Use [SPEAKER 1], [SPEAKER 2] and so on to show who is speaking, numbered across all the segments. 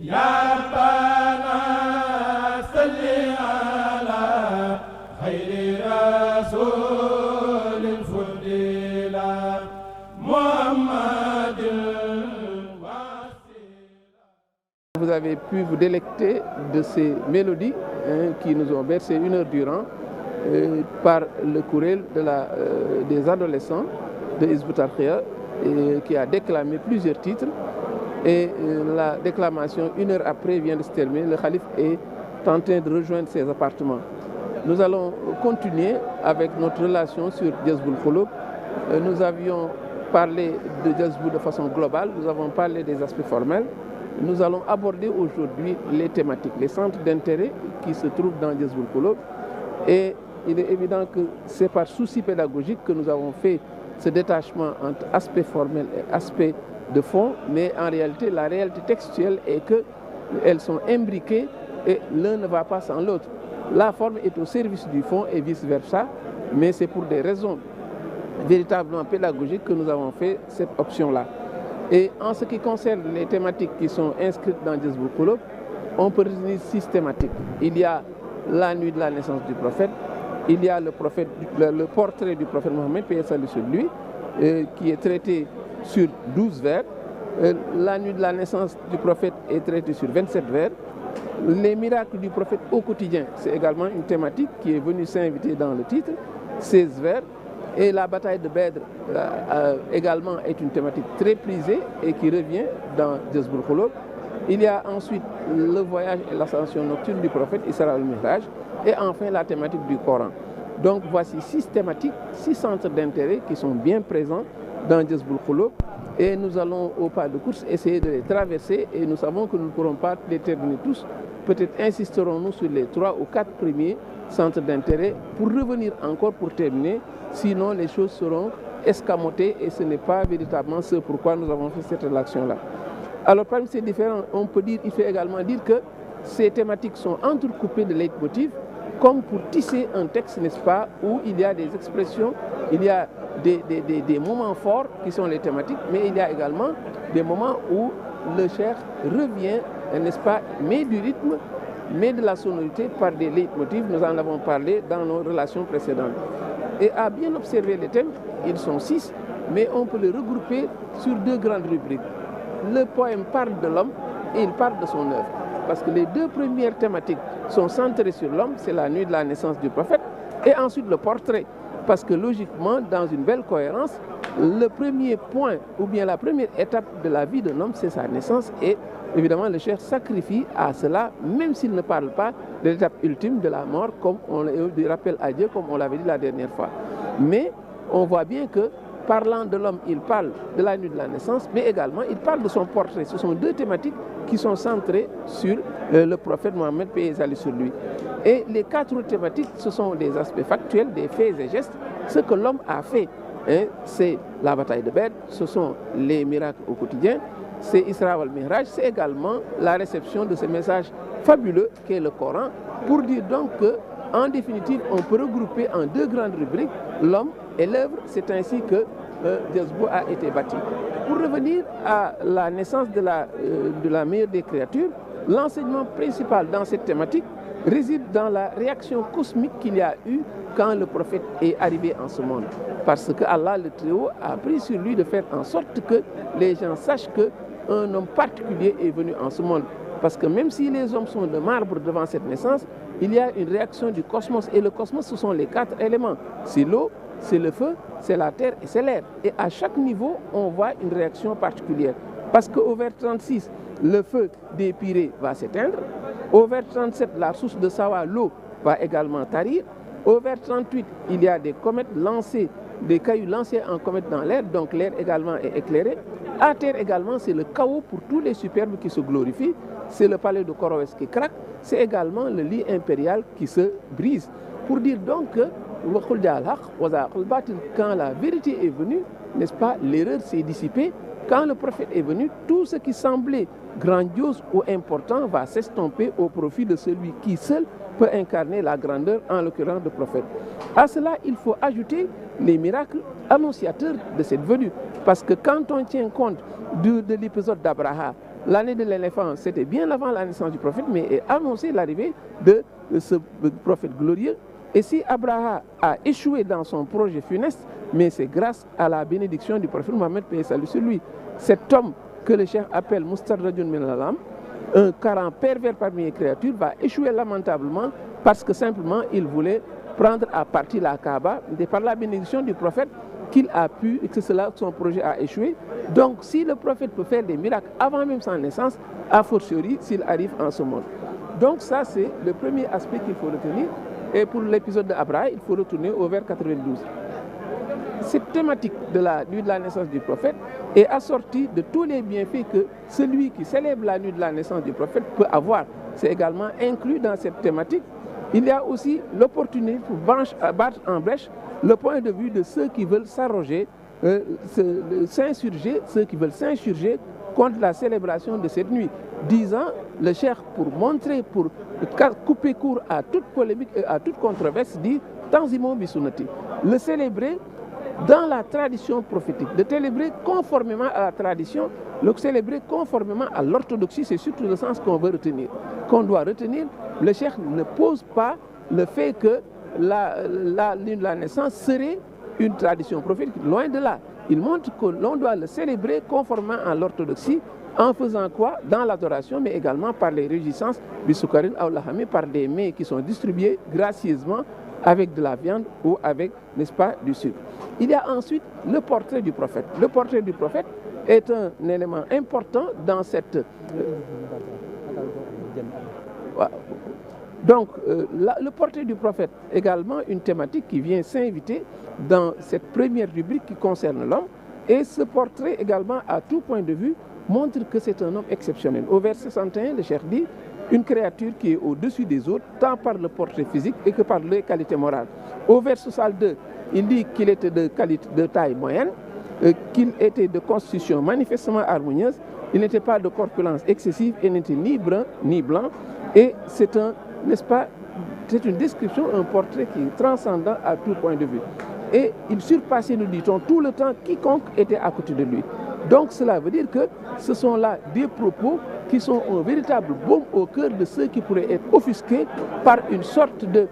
[SPEAKER 1] Vous avez pu vous délecter de ces mélodies qui nous ont bercé 1 heure durant par le courriel des adolescents de Hizb ut-Tarqiyyah qui a déclamé plusieurs titres. Et la déclamation, 1 heure après, vient de se terminer. Le calife est en train de rejoindre ses appartements. Nous allons continuer avec notre relation sur Jazboul Qouloub. Nous avions parlé de Jazbou de façon globale, nous avons parlé des aspects formels. Nous allons aborder aujourd'hui les thématiques, les centres d'intérêt qui se trouvent dans Jazboul Qouloub. Et il est évident que c'est par souci pédagogique que nous avons fait ce détachement entre aspect formel et aspect de fond, mais en réalité, la réalité textuelle est qu'elles sont imbriquées et l'un ne va pas sans l'autre. La forme est au service du fond et vice-versa, mais c'est pour des raisons véritablement pédagogiques que nous avons fait cette option-là. Et en ce qui concerne les thématiques qui sont inscrites dans Jazboul Qouloub, on peut retenir 6 thématiques. Il y a la nuit de la naissance du prophète, il y a le portrait du prophète Mohammed, paix et salut sur lui, qui est traité sur 12 vers. La nuit de la naissance du prophète est traitée sur 27 vers. Les miracles du prophète au quotidien, c'est également une thématique qui est venue s'inviter dans le titre, 16 vers. Et la bataille de Badr également est une thématique très prisée et qui revient dans Jazboul Qouloub. Il y a ensuite le voyage et l'ascension nocturne du prophète Isra al-Mi'raj et enfin la thématique du Coran. Donc voici 6 thématiques, 6 centres d'intérêt qui sont bien présents dans Jazboul Qouloub et nous allons au pas de course essayer de les traverser et nous savons que nous ne pourrons pas les terminer tous. Peut-être insisterons-nous sur les 3 ou 4 premiers centres d'intérêt pour revenir encore pour terminer, sinon les choses seront escamotées et ce n'est pas véritablement ce pourquoi nous avons fait cette rédaction-là. Alors parmi ces différents, il faut également dire que ces thématiques sont entrecoupées de leitmotifs comme pour tisser un texte, n'est-ce pas, où il y a des expressions, il y a des moments forts qui sont les thématiques, mais il y a également des moments où le cheikh revient, n'est-ce pas, mais du rythme, mais de la sonorité par des leitmotifs. Nous en avons parlé dans nos relations précédentes. Et à bien observer les thèmes, ils sont 6, mais on peut les regrouper sur 2 grandes rubriques. Le poème parle de l'homme et il parle de son œuvre. Parce que les 2 premières thématiques sont centrées sur l'homme, c'est la nuit de la naissance du prophète, et ensuite le portrait. Parce que logiquement, dans une belle cohérence, le premier point ou bien la première étape de la vie d'un homme, c'est sa naissance. Et évidemment, le cheikh sacrifie à cela, même s'il ne parle pas de l'étape ultime de la mort, comme du rappel à Dieu, comme on l'avait dit la dernière fois. Mais on voit bien que, parlant de l'homme, il parle de la nuit de la naissance, mais également il parle de son portrait. Ce sont 2 thématiques qui sont centrées sur le prophète Mohammed, paix et salut sur lui. Et les 4 autres thématiques, ce sont des aspects factuels, des faits et gestes, ce que l'homme a fait. C'est la bataille de Badr, ce sont les miracles au quotidien, c'est Isra al-Mi'raj, c'est également la réception de ce message fabuleux qu'est le Coran, pour dire donc qu'en définitive, on peut regrouper en 2 grandes rubriques, l'homme et l'œuvre. C'est ainsi que Jazbou a été bâti. Pour revenir à la naissance de la meilleure des créatures, l'enseignement principal dans cette thématique réside dans la réaction cosmique qu'il y a eu quand le prophète est arrivé en ce monde. Parce que Allah le Très-Haut a pris sur lui de faire en sorte que les gens sachent qu'un homme particulier est venu en ce monde. Parce que même si les hommes sont de marbre devant cette naissance, il y a une réaction du cosmos. Et le cosmos, ce sont les 4 éléments. C'est l'eau, c'est le feu, c'est la terre et c'est l'air. Et à chaque niveau, on voit une réaction particulière. Parce qu'au vers 36, le feu des Pyrées va s'éteindre. Au vers 37, la source de Sawa, l'eau, va également tarir. Au vers 38, il y a des comètes lancées, des cailloux lancés en comète dans l'air, donc l'air également est éclairé. À terre également, c'est le chaos pour tous les superbes qui se glorifient. C'est le palais de Koroès qui craque. C'est également le lit impérial qui se brise. Pour dire donc que quand la vérité est venue, n'est-ce pas, l'erreur s'est dissipée. Quand le prophète est venu, tout ce qui semblait grandiose ou important va s'estomper au profit de celui qui seul peut incarner la grandeur, en l'occurrence le prophète. À cela, il faut ajouter les miracles annonciateurs de cette venue. Parce que quand on tient compte de l'épisode d'Abraham, l'année de l'éléphant, c'était bien avant la naissance du prophète, mais est annoncé l'arrivée de ce prophète glorieux. Et si Abraha a échoué dans son projet funeste, mais c'est grâce à la bénédiction du prophète Mohammed, paix et salut sur lui. Cet homme que le cheikh appelle Mustarrajun min al-alam, un Coran pervers parmi les créatures, va échouer lamentablement parce que simplement il voulait prendre à partie la Kaaba. Et par la bénédiction du prophète qu'il a pu, et que c'est là que son projet a échoué. Donc si le prophète peut faire des miracles avant même sa naissance, a fortiori s'il arrive en ce monde. Donc ça c'est le premier aspect qu'il faut retenir. Et pour l'épisode d'Abraham, il faut retourner au vers 92. Cette thématique de la nuit de la naissance du prophète est assortie de tous les bienfaits que celui qui célèbre la nuit de la naissance du prophète peut avoir. C'est également inclus dans cette thématique. Il y a aussi l'opportunité pour battre en brèche le point de vue de ceux qui veulent s'arroger, s'insurger, ceux qui veulent s'insurger contre la célébration de cette nuit. Disant, le cheikh, pour montrer, pour couper court à toute polémique et à toute controverse, dit Tanzimon Bisunnati. Le célébrer dans la tradition prophétique, de célébrer conformément à la tradition, le célébrer conformément à l'orthodoxie, c'est surtout le sens qu'on veut retenir. Qu'on doit retenir, le cheikh ne pose pas le fait que la naissance serait une tradition prophétique, loin de là. Il montre que l'on doit le célébrer conformément à l'orthodoxie, en faisant quoi? Dans l'adoration, mais également par les réjouissances, bisoukarin aoulahami, par des mets qui sont distribués gracieusement avec de la viande ou avec, n'est-ce pas, du sucre. Il y a ensuite le portrait du prophète. Le portrait du prophète est un élément important dans cette... Donc, le portrait du prophète, également une thématique qui vient s'inviter dans cette première rubrique qui concerne l'homme. Et ce portrait également, à tout point de vue, montre que c'est un homme exceptionnel. Au verset 61, le cheikh dit une créature qui est au-dessus des autres, tant par le portrait physique et que par les qualités morales. Au verset 62, il dit qu'il était de taille moyenne, qu'il était de constitution manifestement harmonieuse, il n'était pas de corpulence excessive et n'était ni brun ni blanc. Et c'est un, n'est-ce pas, c'est une description, un portrait qui est transcendant à tout point de vue. Et il surpassait, nous dit-on, tout le temps quiconque était à côté de lui. Donc cela veut dire que ce sont là des propos qui sont un véritable baume au cœur de ceux qui pourraient être offusqués par une sorte de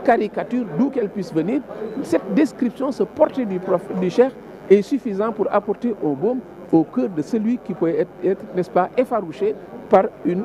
[SPEAKER 1] caricature, d'où qu'elle puisse venir. Cette description, ce portrait du cheikh est suffisant pour apporter un baume au cœur de celui qui pourrait être n'est-ce pas, effarouché par une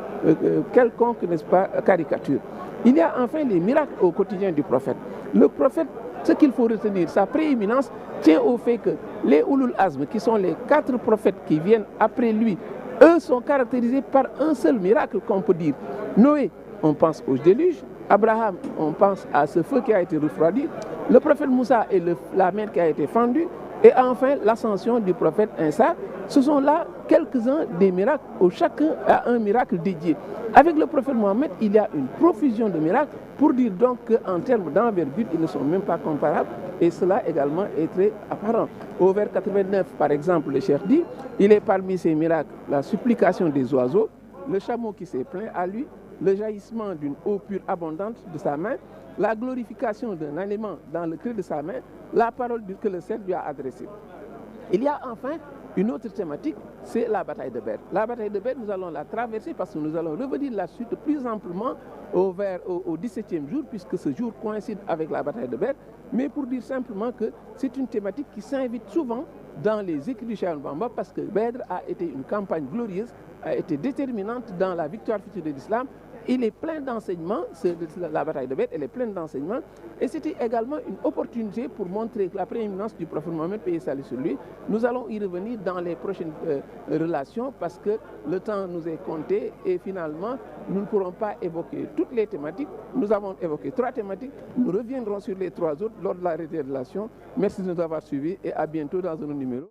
[SPEAKER 1] quelconque, n'est-ce pas, caricature. Il y a enfin les miracles au quotidien du prophète. Le prophète, ce qu'il faut retenir, sa prééminence tient au fait que les Ulul Azm, qui sont les 4 prophètes qui viennent après lui, eux sont caractérisés par un seul miracle qu'on peut dire. Noé, on pense au déluge. Abraham, on pense à ce feu qui a été refroidi. Le prophète Moussa et la mer qui a été fendue. Et enfin, l'ascension du prophète Insa. Ce sont là quelques-uns des miracles où chacun a un miracle dédié. Avec le prophète Mohammed, il y a une profusion de miracles pour dire donc qu'en termes d'envergure, ils ne sont même pas comparables. Et cela également est très apparent. Au vers 89, par exemple, le cheikh dit, il est parmi ces miracles la supplication des oiseaux, le chameau qui s'est plaint à lui, le jaillissement d'une eau pure abondante de sa main, la glorification d'un aliment dans le creux de sa main, la parole que le ciel lui a adressée. Il y a enfin une autre thématique, c'est la bataille de Badr. La bataille de Badr, nous allons la traverser parce que nous allons revenir là-dessus plus amplement au 17e jour, puisque ce jour coïncide avec la bataille de Badr. Mais pour dire simplement que c'est une thématique qui s'invite souvent dans les écrits du Cheikh Bamba parce que Badr a été une campagne glorieuse, a été déterminante dans la victoire future de l'islam. Il est plein d'enseignements, la bataille de Badr, elle est pleine d'enseignements. Et c'était également une opportunité pour montrer la prééminence du prophète Mohammed, paix et salut sur lui. Nous allons y revenir dans les prochaines relations parce que le temps nous est compté et finalement, nous ne pourrons pas évoquer toutes les thématiques. Nous avons évoqué 3 thématiques. Nous reviendrons sur les 3 autres lors de la révélation. Merci de nous avoir suivis et à bientôt dans un autre numéro.